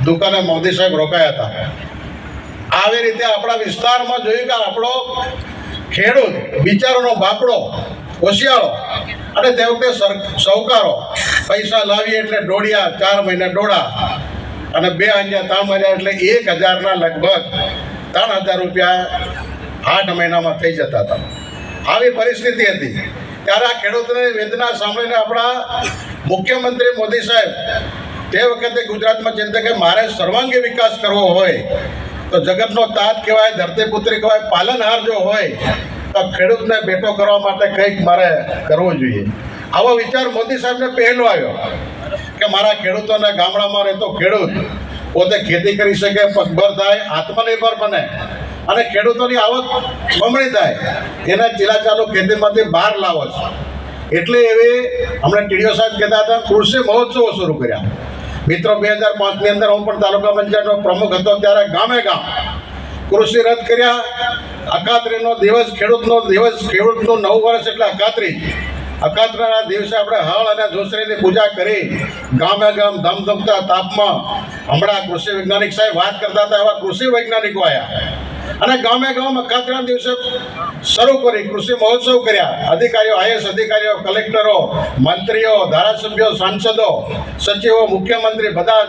દુકાને મોદી સાહેબ રોકાયા હતા. આવી રીતે આપણા વિસ્તારમાં જોયું કે આપણો ખેડૂત બિચારાનો બાપડો હોશિયારો અને તે વખતે સૌકારો પૈસા લાવીએ એટલે દોડ્યા 4 મહિના દોડા અને 2 અહીંયા 3 મહિના એટલે 1000ના લગભગ 3000 રૂપિયા 8 મહિનામાં થઈ જતા હતા. આવી પરિસ્થિતિ હતી. ત્યારે આ ખેડૂતોની વેદના સાંભળીને આપણા મુખ્યમંત્રી મોદી સાહેબ તે વખતે ગુજરાતમાં ચિંતા કે મારે સર્વાંગી વિકાસ કરવો હોય તો જગતનો તાત કહેવાય, ધરતીપુત્રી કહેવાય, પાલનહાર જો હોય તો ખેડૂતને બેઠો કરવા માટે કંઈક મારે કરવું જોઈએ. આવો વિચાર મોદી સાહેબને પહેલો આવ્યો કે મારા ખેડૂતોને ગામડામાં રહેતો ખેડૂત પોતે ખેતી કરી શકે, પગભર થાય, આત્મનિર્ભર બને અને ખેડૂતોની આવક બમણી થાય. એના ચીલાચાલુ ખેતીમાંથી બહાર લાવો છે. એટલે એવી હમણાં ટીડીઓ સાહેબ કહેતા હતા કૃષિ મહોત્સવો શરૂ કર્યા. મિત્રો 2005ની અંદર હું પણ તાલુકા પંચાયતનો પ્રમુખ હતો ત્યારે ગામે ગામ કૃષિ રથ કર્યા. અખાત્રીનો દિવસ, ખેડૂતનો દિવસ, ખેડૂતનું 9 વર્ષ એટલે અખાત્રી. અખાત્રીના દિવસે આપણે હળ અને જોસરીની પૂજા કરી ગામે ગામ ધમધમતા તાપમાં હમણાં કૃષિ વૈજ્ઞાનિક સાહેબ વાત કરતા હતા એવા કૃષિ વૈજ્ઞાનિકો આવ્યા અને ગામે ગામ અખાત્રીના દિવસે શરૂ કરી કૃષિ મહોત્સવ કર્યા. અધિકારીઓ, આઈએસ અધિકારીઓ, કલેક્ટરો, મંત્રીઓ, ધારાસભ્યો, સાંસદો, સચિવો, મુખ્યમંત્રી બધા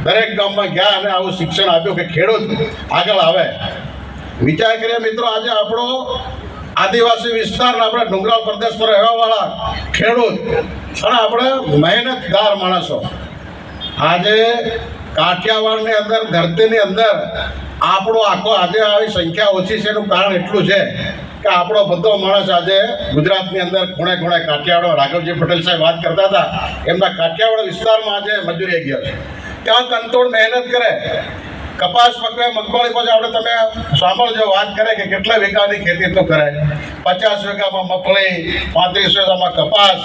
દરેક ગામમાં ગયા અને આવું શિક્ષણ આપ્યું કે ખેડૂત આગળ આવે. વિચાર કરીએ મિત્રો, આજે આપણો આદિવાસી વિસ્તારના આપણે ડુંગરાળ પ્રદેશમાં રહેવાવાળા ખેડૂત અને આપણે મહેનતદાર માણસો આજે કાઠિયાવાડની અંદર, ધરતીની અંદર આપણો આખો આજે આવી સંખ્યા ઓછી છે. એનું કારણ એટલું છે કે આપણો બધો માણસ આજે ગુજરાતની અંદર ખૂણે ખૂણે કાઠિયાવાડ, રાઘવજી પટેલ સાહેબ વાત કરતા હતા, એમના કાઠિયાવાડ વિસ્તારમાં આજે મજૂરી ગયો છે. ત્યાં તનતોડ મહેનત કરે, કપાસ પકવે, મગફળી પછી આપણે તમે સાંભળજો વાત કરે કે કેટલા વીઘાની ખેતી તો કરે, 50 વીઘામાં મગફળી, 35 વીઘામાં કપાસ.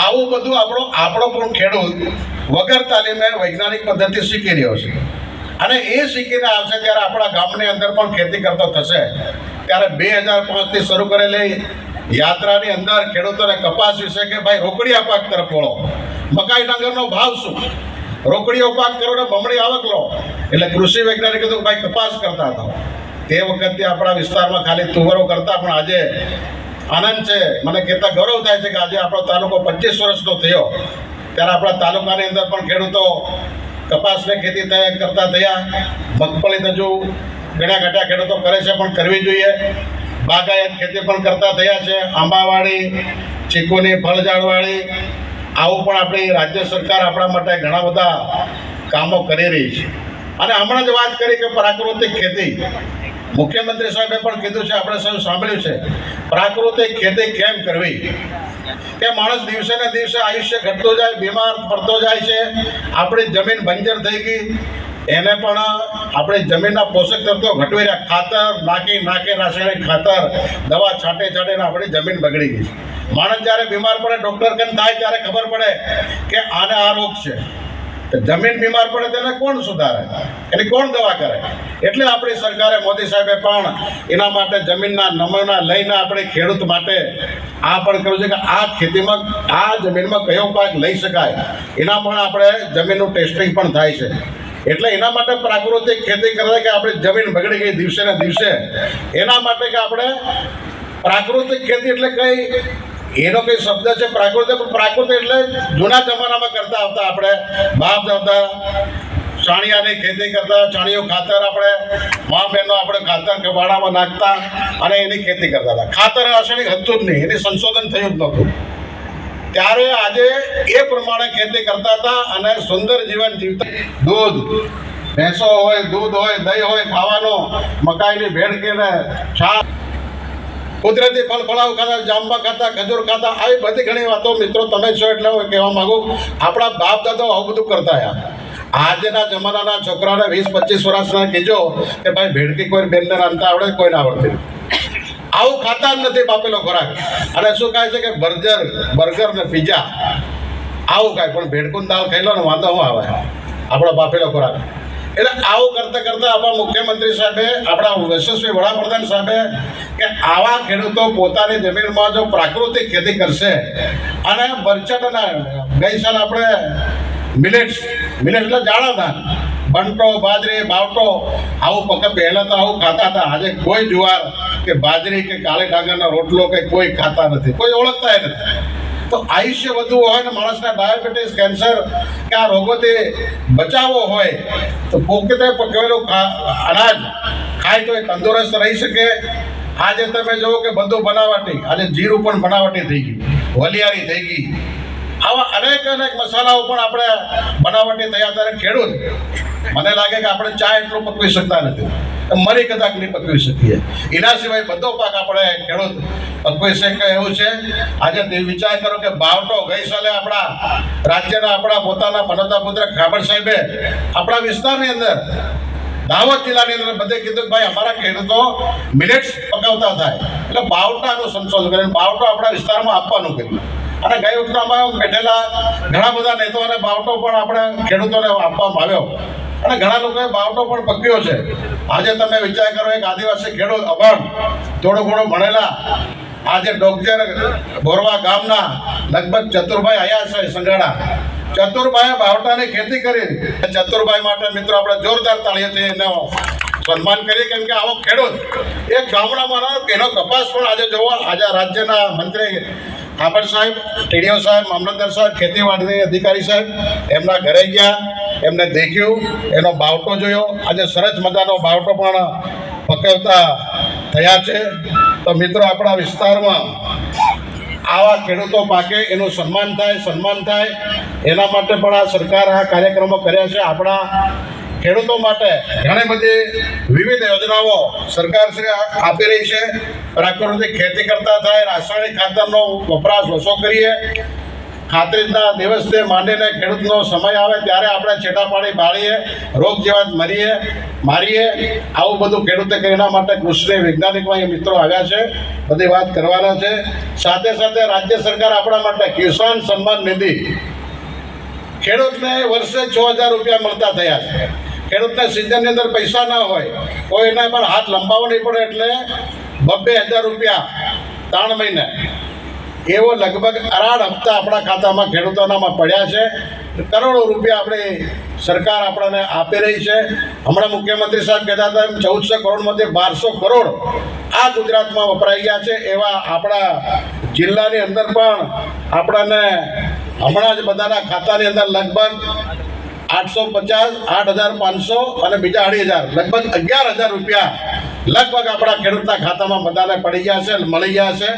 આવું બધું આપણો પણ ખેડૂત વગર તાલીમે વૈજ્ઞાનિક પદ્ધતિ શીખી રહ્યો છે અને એ શીખીને આવશે ત્યારે આપણા ગામની અંદર પણ ખેતી કરતો થશે. ત્યારે 2005થી શરૂ કરેલી યાત્રાની અંદર ખેડૂતોને કપાસ વિશે કે ભાઈ રોકડિયા પાક તરફ વળો, મકાઈ ડાંગરનો ભાવ શું, રોકડીઓ પાક કરો ને બમણી આવક લો. એટલે કૃષિ વૈજ્ઞાનિકો તો ભાઈ કપાસ કરતા હતા. તે વખતે આપણા વિસ્તારમાં ખાલી તુવરો કરતા, પણ આજે આનંદ છે, મને કહેતા ગૌરવ થાય છે કે આજે આપણો તાલુકો 25 વર્ષનો થયો ત્યારે આપણા તાલુકાની અંદર પણ ખેડૂતો કપાસની ખેતી કરતા થયા. મગફળી તો જો ઘણા ઘટા ખેડૂતો કરે છે પણ કરવી જોઈએ. બાગાયત ખેતી પણ કરતા થયા છે, આંબાવાળી, ચીકુની, ફળઝાડવાળી. આવું પણ આપણી રાજ્ય સરકાર આપણા માટે ઘણા બધા કામો કરી રહી છે. અને હમણાં જ વાત કરી કે પ્રાકૃતિક ખેતી, મુખ્યમંત્રી સાહેબે પણ કીધું છે, આપણે સૌ સાંભળ્યું છે, પ્રાકૃતિક ખેતી કેમ કરવી. કે માણસ દિવસે ને દિવસે આયુષ્ય ઘટતો જાય, બીમાર પડતો જાય છે, આપણી જમીન બંજર થઈ ગઈ, એને પણ આપણી જમીનના પોષક તત્વો ઘટવી રહ્યા. ખાતર નાખી રાસાયણિક ખાતર, દવા છાંટીને આપણી જમીન બગડી ગઈ. માણસ જ્યારે બીમાર પડે, ડૉક્ટર કન થાય ત્યારે ખબર પડે કે આને આ રોગ છે. જમીન બીમાર પડે તેને કોણ સુધારે, એની કોણ દવા કરે. એટલે આપણી સરકારે, મોદી સાહેબે પણ એના માટે જમીનના નમૂના લઈને આપણે ખેડૂત માટે આ પણ કર્યું છે કે આ ખેતીમાં, આ જમીનમાં કયો પાક લઈ શકાય, એના પણ આપણે જમીનનું ટેસ્ટિંગ પણ થાય છે. એટલે એના માટે પ્રાકૃતિક ખેતી કરતા કે આપણી જમીન બગડી ગઈ દિવસે ને દિવસે, એના માટે કે આપણે પ્રાકૃતિક ખેતી એટલે કઈ એનો કઈ શબ્દ છે પ્રાકૃતિક એટલે જૂના જમાનામાં કરતા આવતા આપણે બાપ દાદા ચાણિયાની ખેતી કરતા, ચાણિયું ખાતર આપણે મા બહેનો આપણે ખાતર વાડામાં નાખતા અને એની ખેતી કરતા હતા. ખાતર રાસાયણિક હતું જ નહીં, એની સંશોધન થયું જ નહોતું. ત્યારે આજે એ પ્રમાણે ખેતી કરતા હતા અને સુંદર જીવન જીવતા. દૂધ, ભેંસો હોય, દૂધ હોય, દહીં હોય, ખાવાનો, મકાઈની ભેળકીને છાશ, કુદરતી ફળ ફળાવ ખાતા, જાંબા ખાતા, ખજૂર ખાતા, આવી બધી ઘણી વાતો મિત્રો તમે છો એટલે હું કહેવા માગું આપણા બાપ દાદાઓ આવું બધું કરતા આવ્યા. આજના જમાનાના છોકરાઓને 20-25 વર્ષના કહેજો કે ભાઈ ભેળકી કોઈ બેનને રાંધતા આવડે, કોઈને આવડતી. આવું ખાતા જ નથી બાપેલો ખોરાક. અને શું કહે છે કે બર્ગર ને પિઝા આવું ખાય, પણ ભેળકું દાળ ખાઈ લો ને વાંધો શું આવે આપણો બાપેલો ખોરાક. એટલે આવું કરતાં કરતાં આપણા મુખ્યમંત્રી સાહેબે, આપણા યશસ્વી વડાપ્રધાન સાહેબે કે આવા ખેડૂતો પોતાની જમીનમાં જો પ્રાકૃતિક ખેતી કરશે અને બરછટના, ગઈ સાલ આપણે મિલેટ્સ એટલે જાડા ધાન, બંટો, બાજરી, બાવટો, આવું પહેલાં તો આવું ખાતા હતા. આજે કોઈ જુવાર કે બાજરી કે કાળી ડાંગરનો રોટલો કે કોઈ ખાતા નથી, કોઈ ઓળખતા નથી. તો આયુષ્ય વધુ હોય ને માણસના ડાયાબિટીસ, કેન્સર કે આ રોગોથી બચાવવો હોય તો પોતે પકવેલું અનાજ ખાય તો એ તંદુરસ્ત રહી શકે. આજે તમે જુઓ કે બધું બનાવટી, આજે જીરું પણ બનાવટી થઈ ગયું, વલિયારી થઈ ગઈ, આવા અનેક મસાલાઓ પણ આપણે બનાવટી થયા. ત્યારે ખેડૂત, મને લાગે કે આપણે ચા એટલું પકવી શકતા નથી, મરી કદાચ નહીં પકવી શકીએ. એના સિવાય બધો પાક આપણે ખેડૂત પકવી શકે એવું છે. આજે તે વિચાર કરો કે બાવટો ગઈ સાલે આપણા રાજ્યના આપણા પોતાના પનોતા પુત્ર ખાબર સાહેબે આપણા વિસ્તારની અંદર દાહોદ જિલ્લાની અંદર બધે કીધું કે ભાઈ અમારા ખેડૂતો મિલેટ્સ પકાવતા થાય, એટલે બાવટાનું સંશોધન કરીને બાવટો આપણા વિસ્તારમાં આપવાનું કર્યું. અને ગઈ વખતમાં બેઠેલા ઘણા બધા નેતાઓને બાવટો પણ આપણે ખેડૂતોને આપવામાં આવ્યો અને ઘણા લોકોએ બાવટો પણ પક્યો છે. આજે તમે વિચાર કરો, એક આદિવાસી ખેડૂત અભણ, થોડું ઘણું ભણેલા, આજે ડોગજર બોરવા ગામના લગભગ ચતુરભાઈ આયા છે સંગાડા, ચતુરભાઈએ બાવટાની ખેતી કરી. ચતુરભાઈ માટે મિત્રો આપણે જોરદાર તાળીઓથી એનો સન્માન કરીએ, કેમ કે આવો ખેડૂત એક ગામડામાં એનો કપાસ પણ આજે જોવો, આજે રાજ્યના મંત્રી ખાબર સાહેબ, ટીડીઓ સાહેબ, મામલતદાર સાહેબ, ખેતીવાડી અધિકારી સાહેબ એમના ઘરે ગયા, એમને દેખ્યું, એનો બાવટો જોયો. આજે સરસ મજાનો બાવટો પણ પકવતા થયા છે. તો મિત્રો આપણા વિસ્તારમાં આવા ખેડૂતો પાકે એનું સન્માન થાય એના માટે પણ આ સરકાર આ કાર્યક્રમો કર્યા છે. આપણા ખેડૂતો માટે ઘણી બધી વિવિધ યોજનાઓ સરકારશ્રી આપી રહી છે. પ્રાકૃતિક ખેતી કરતા થાય, રાસાયણિક ખાતરનો વપરાશ ઓછો કરીએ, ખાતરીના દિવસથી માંડીને ખેડૂતનો સમય આવે ત્યારે આપણે છેટા પાડી બાળીએ, રોગ જેવા મારીએ. આવું બધું ખેડૂતે કરે. એના માટે કૃષિ વૈજ્ઞાનિકમાં મિત્રો આવ્યા છે, બધી વાત કરવાના છે. સાથે સાથે રાજ્ય સરકાર આપણા માટે કિસાન સન્માન નિધિ, ખેડૂતને વર્ષે 6,000 રૂપિયા મળતા થયા છે. ખેડૂતને સિઝનની અંદર પૈસા ના હોય, કોઈ એના પર હાથ લંબાવવો નહીં પડે, એટલે 2,000 રૂપિયા 3 મહિને એવો લગભગ 18 હપ્તા આપણા ખાતામાં ખેડૂતોનામાં પડ્યા છે. કરોડો રૂપિયા આપણી સરકાર આપણને આપી રહી છે. હમણાં મુખ્યમંત્રી સાહેબ કહેતા હતા 1400 કરોડમાંથી 1200 કરોડ આ ગુજરાતમાં વપરાઈ ગયા છે. એવા આપણા જિલ્લાની અંદર પણ આપણને હમણાં જ બધાના ખાતાની અંદર લગભગ 850, 8,500 અને બીજા 2,500, લગભગ 11,000 રૂપિયા લગભગ આપણા ખેડૂતના ખાતામાં બધાને પડી ગયા છે, મળી ગયા છે.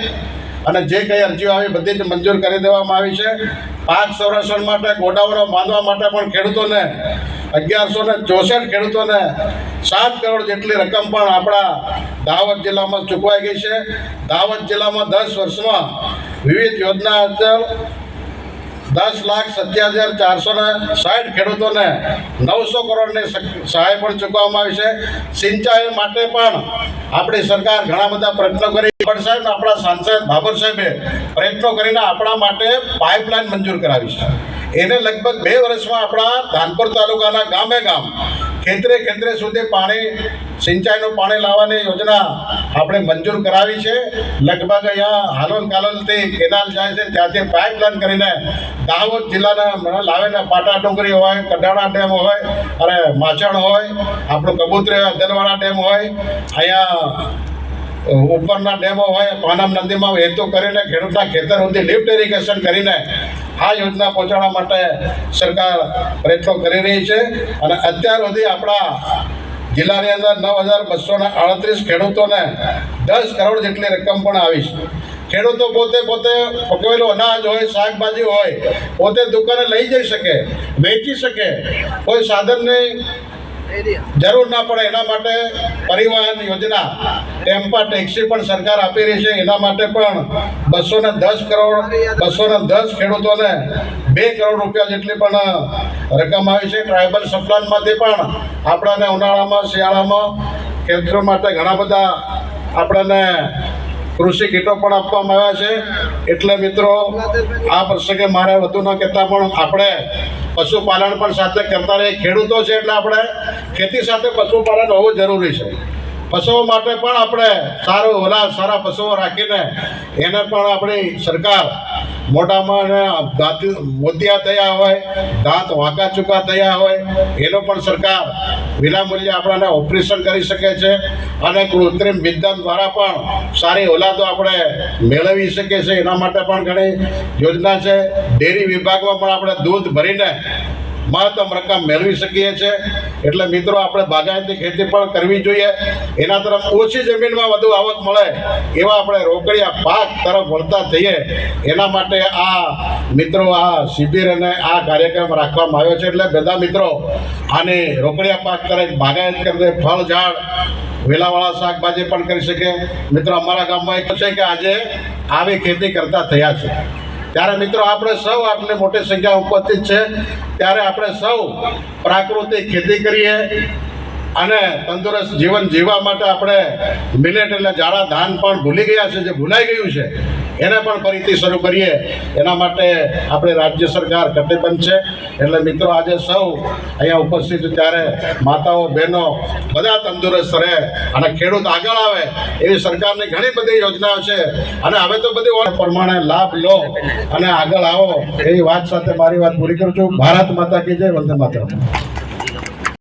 અને જે કંઈ અરજીઓ આવી બધી જ મંજૂર કરી દેવામાં આવી છે. પાક સંરક્ષણ માટે, ગોડાઉનો બાંધવા માટે પણ ખેડૂતોને 1,164 ખેડૂતોને 7 કરોડ જેટલી રકમ પણ આપણા દાહોદ જિલ્લામાં ચૂકવાઈ ગઈ છે. દાહોદ જિલ્લામાં 10 વર્ષમાં વિવિધ યોજના હેઠળ 10,57,460 ખેડૂતોને 900 કરોડની સહાય પણ ચૂકવવામાં આવી છે. સિંચાઈ માટે પણ આપણી સરકાર ઘણા બધા પ્રયત્નો કરી. સાહેબ, આપણા સાંસદ બાબર સાહેબે પ્રયત્નો કરીને આપણા માટે પાઇપલાઇન મંજૂર કરાવી છે. એને લગભગ 2 વર્ષમાં આપણા ધાનપુર તાલુકાના ગામે ગામ, ખેતરે સુધી પાણી, સિંચાઈનું પાણી લાવવાની યોજના આપણે મંજૂર કરાવી છે. લગભગ અહીંયા હાલોલ કાલોલથી કેનાલ જાય છે, ત્યાંથી પાઇપલાઇન કરીને દાહોદ જિલ્લાના લાવીને પાટા ડુંગરી હોય, કડાણા ડેમ હોય, અને માછણ હોય, આપણું કબૂતરી અદલવાડા ડેમ હોય, અહીંયા ઉપરના ડેમો હોય, પાનમ નદીમાં હેતુ કરીને ખેડૂતના ખેતર સુધી લિફ્ટ ઇરિગેશન કરીને આ યોજના પહોંચાડવા માટે સરકાર પ્રયત્નો કરી રહી છે. અને અત્યાર સુધી આપણા જિલ્લાની અંદર 9,238 ખેડૂતોને 10 કરોડ જેટલી રકમ પણ આવી છે. ખેડૂતો પોતે પકવેલું અનાજ હોય, શાકભાજી હોય, પોતે દુકાને લઈ જઈ શકે, વેચી શકે, કોઈ સાધનની જરૂર ના પડે. એના માટે પરિવહન યોજના, ટેમ્પા ટેક્સી પણ સરકાર આપી રહી છે. એના માટે પણ 210 ખેડૂતોને 2 કરોડ રૂપિયા જેટલી પણ રકમ આવી છે. ટ્રાઇબલ સપ્લાનમાંથી પણ આપણને ઉનાળામાં, શિયાળામાં ખેડૂતો માટે ઘણા બધા આપણને કૃષિ કીટો પણ આપવામાં આવ્યા છે. એટલે મિત્રો, આ પ્રસંગે મારે વધુ ન કહેતા પણ આપણે પશુપાલન પણ સાથે કરતા રહીએ. ખેડૂતો છે એટલે આપણે ખેતી સાથે પશુપાલન હોવું જરૂરી છે. પશુઓ માટે પણ આપણે સારા પશુઓ રાખીને એને પણ આપણી સરકાર મોઢામાં મોતિયા થયા હોય, દાંત વાંકા ચૂકા થયા હોય, એનો પણ સરકાર વિનામૂલ્યે આપણાને ઓપરેશન કરી શકે છે અને કૃત્રિમ વિદ્યાન દ્વારા પણ સારી ઓલાદો આપણે મેળવી શકીએ છીએ. એના માટે પણ ઘણી યોજના છે. ડેરી વિભાગમાં પણ આપણે દૂધ ભરીને મહત્તમ રકમ મેળવી શકીએ છીએ. એટલે મિત્રો આપણે બાગાયતી ખેતી પણ કરવી જોઈએ. એના તરફ ઓછી જમીનમાં વધુ આવક મળે એવા આપણે રોકડિયા પાક તરફ વળતા થઈએ. એના માટે આ મિત્રો આ શિબિર અને આ કાર્યક્રમ રાખવામાં આવ્યો છે. એટલે બધા મિત્રો આને રોકડિયા પાક કરે, બાગાયત કરે, ફળ ઝાડ, વેલાવાળા શાકભાજી પણ કરી શકે. મિત્રો અમારા ગામમાં એક છે કે આજે આવી ખેતી કરતા થયા છે. ત્યારે મિત્રો આપણે સૌ આટલી મોટી સંખ્યા ઉપસ્થિત છે ત્યારે આપણે સૌ પ્રાકૃતિક ખેતી કરીએ અને તંદુરસ્ત જીવન જીવવા માટે આપણે મિલેટ એટલે જાડા ધાન પણ ભૂલી ગયા છે, જે ભૂલાઈ ગયું છે એને પણ ફરીથી શરૂ કરીએ. એના માટે આપણે રાજ્ય સરકાર કટિબદ્ધ છે. એટલે મિત્રો આજે સૌ અહીંયા ઉપસ્થિત ત્યારે માતાઓ, બહેનો બધા તંદુરસ્ત રહે અને ખેડૂત આગળ આવે એવી સરકારની ઘણી બધી યોજનાઓ છે. અને હવે તો બધી પ્રમાણે લાભ લો અને આગળ આવો એવી વાત સાથે મારી વાત પૂરી કરું છું. ભારત માતા કી જય. વંદે માતરમ.